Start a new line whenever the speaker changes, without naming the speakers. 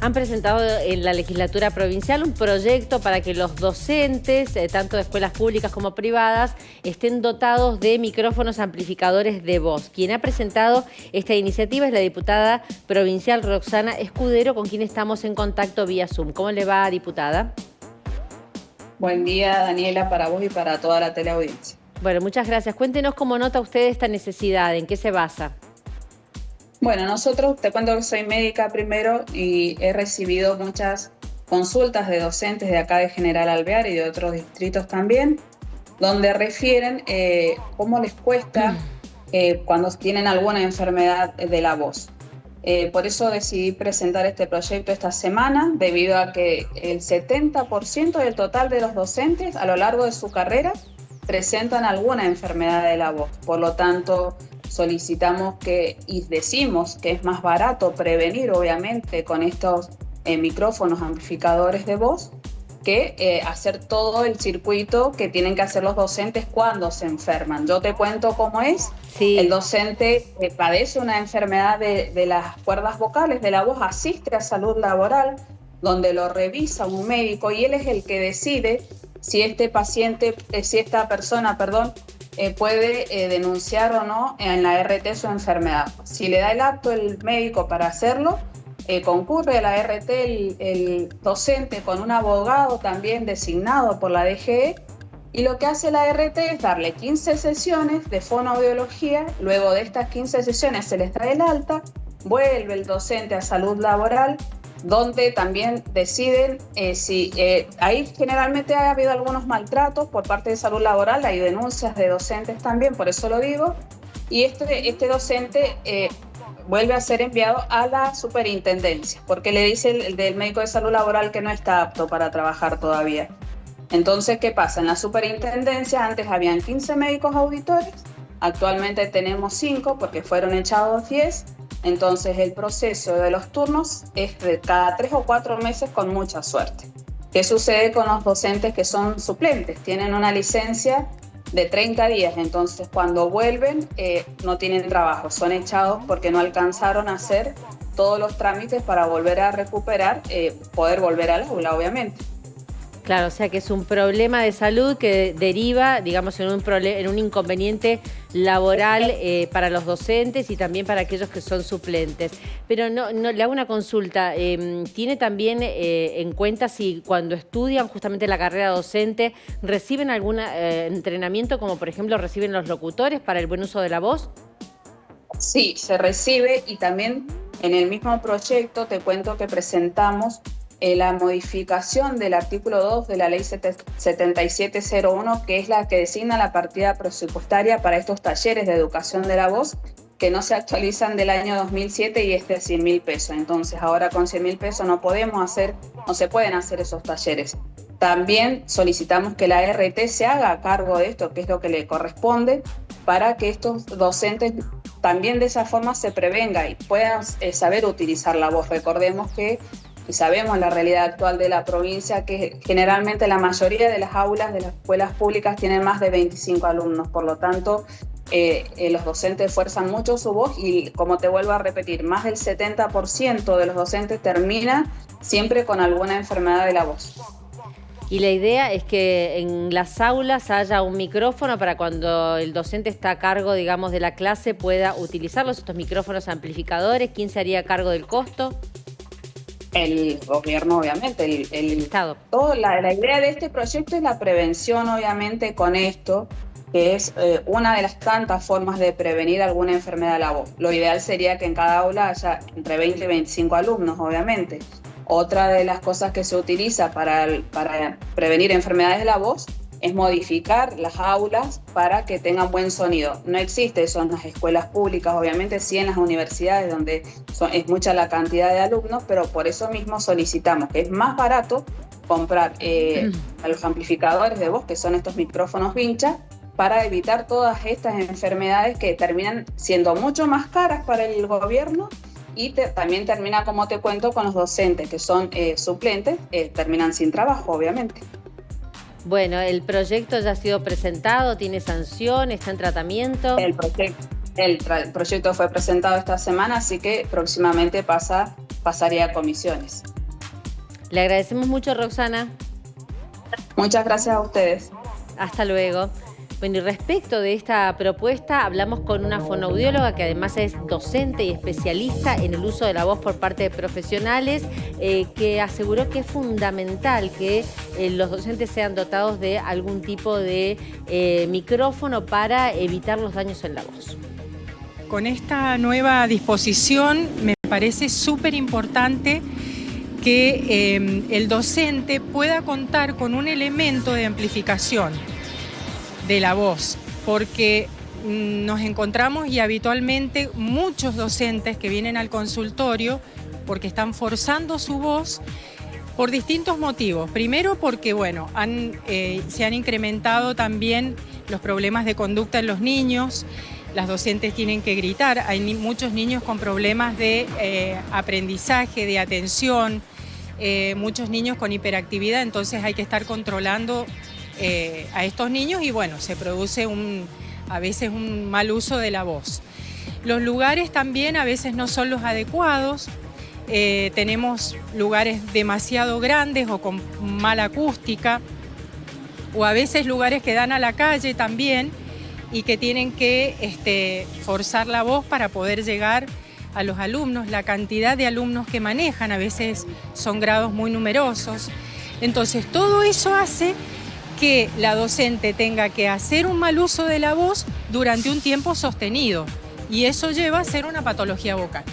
Han presentado en la legislatura provincial un proyecto para que los docentes, tanto de escuelas públicas como privadas, estén dotados de micrófonos amplificadores de voz. Quien ha presentado esta iniciativa es la diputada provincial Roxana Escudero, con quien estamos en contacto vía Zoom. ¿Cómo le va, diputada?
Buen día, Daniela, para vos y para toda la teleaudiencia.
Bueno, muchas gracias. Cuéntenos cómo nota usted esta necesidad, en qué se basa.
Bueno, nosotros, te cuento que soy médica primero y he recibido muchas consultas de docentes de acá de General Alvear y de otros distritos también, donde refieren cómo les cuesta cuando tienen alguna enfermedad de la voz. Por eso decidí presentar este proyecto esta semana, debido a que el 70% del total de los docentes a lo largo de su carrera presentan alguna enfermedad de la voz. Por lo tanto, solicitamos y decimos que es más barato prevenir, obviamente, con estos micrófonos amplificadores de voz, que hacer todo el circuito que tienen que hacer los docentes cuando se enferman. Yo te cuento cómo es. Sí. El docente padece una enfermedad de las cuerdas vocales, de la voz, asiste a salud laboral, donde lo revisa un médico y él es el que decide si esta persona, puede denunciar o no en la RT su enfermedad. Si le da el acto el médico para hacerlo, concurre a la RT el docente con un abogado también designado por la DGE, y lo que hace la RT es darle 15 sesiones de fonoaudiología. Luego de estas 15 sesiones se les da el alta, vuelve el docente a salud laboral, donde también deciden ahí generalmente ha habido algunos maltratos por parte de salud laboral, hay denuncias de docentes también, por eso lo digo, y este docente vuelve a ser enviado a la superintendencia, porque le dice el del médico de salud laboral que no está apto para trabajar todavía. Entonces, ¿qué pasa? En la superintendencia antes habían 15 médicos auditores, actualmente tenemos 5 porque fueron echados 10. Entonces el proceso de los turnos es de cada 3 o 4 meses con mucha suerte. ¿Qué sucede con los docentes que son suplentes? Tienen una licencia de 30 días, entonces cuando vuelven no tienen trabajo, son echados porque no alcanzaron a hacer todos los trámites para volver a recuperar, poder volver al aula, obviamente.
Claro, o sea que es un problema de salud que deriva, digamos, en un inconveniente laboral para los docentes y también para aquellos que son suplentes. Pero no le hago una consulta. ¿Tiene también en cuenta si cuando estudian justamente la carrera docente reciben algún entrenamiento, como por ejemplo reciben los locutores para el buen uso de la voz?
Sí, se recibe, y también en el mismo proyecto te cuento que presentamos la modificación del artículo 2 de la ley 7701, que es la que designa la partida presupuestaria para estos talleres de educación de la voz, que no se actualizan del año 2007 y es de 100.000 pesos. Entonces ahora con 100.000 pesos no se pueden hacer esos talleres. También solicitamos que la RT se haga a cargo de esto, que es lo que le corresponde, para que estos docentes también de esa forma se prevenga y puedan saber utilizar la voz. Recordemos que y sabemos la realidad actual de la provincia, que generalmente la mayoría de las aulas de las escuelas públicas tienen más de 25 alumnos, por lo tanto los docentes esfuerzan mucho su voz y, como te vuelvo a repetir, más del 70% de los docentes termina siempre con alguna enfermedad de la voz.
Y la idea es que en las aulas haya un micrófono para cuando el docente está a cargo, digamos, de la clase pueda utilizarlos, estos micrófonos amplificadores. ¿Quién se haría cargo del costo?
El gobierno, obviamente, el
Estado.
La idea de este proyecto es la prevención, obviamente, con esto, que es una de las tantas formas de prevenir alguna enfermedad de la voz. Lo ideal sería que en cada aula haya entre 20 y 25 alumnos, obviamente. Otra de las cosas que se utiliza para prevenir enfermedades de la voz es modificar las aulas para que tengan buen sonido. No existe eso en las escuelas públicas, obviamente sí en las universidades, donde es mucha la cantidad de alumnos, pero por eso mismo solicitamos que es más barato comprar a los amplificadores de voz, que son estos micrófonos vincha, para evitar todas estas enfermedades que terminan siendo mucho más caras para el gobierno y también termina, como te cuento, con los docentes que son suplentes, terminan sin trabajo, obviamente.
Bueno, el proyecto ya ha sido presentado, tiene sanción, está en tratamiento.
El proyecto fue presentado esta semana, así que próximamente pasa pasaría a comisiones.
Le agradecemos mucho, Roxana.
Muchas gracias a ustedes.
Hasta luego. Bueno, y respecto de esta propuesta, hablamos con una fonoaudióloga que además es docente y especialista en el uso de la voz por parte de profesionales, que aseguró que es fundamental que los docentes sean dotados de algún tipo de micrófono para evitar los daños en la voz.
Con esta nueva disposición me parece súper importante que el docente pueda contar con un elemento de amplificación de la voz, porque nos encontramos y habitualmente muchos docentes que vienen al consultorio porque están forzando su voz por distintos motivos. Primero porque, bueno, se han incrementado también los problemas de conducta en los niños. Las docentes tienen que gritar, hay muchos niños con problemas de aprendizaje, de atención, muchos niños con hiperactividad, entonces hay que estar controlando a estos niños y bueno, se produce a veces un mal uso de la voz. Los lugares también a veces no son los adecuados, tenemos lugares demasiado grandes o con mala acústica, o a veces lugares que dan a la calle también y que tienen que forzar la voz para poder llegar a los alumnos. La cantidad de alumnos que manejan a veces son grados muy numerosos. Entonces todo eso hace que la docente tenga que hacer un mal uso de la voz durante un tiempo sostenido y eso lleva a ser una patología vocal.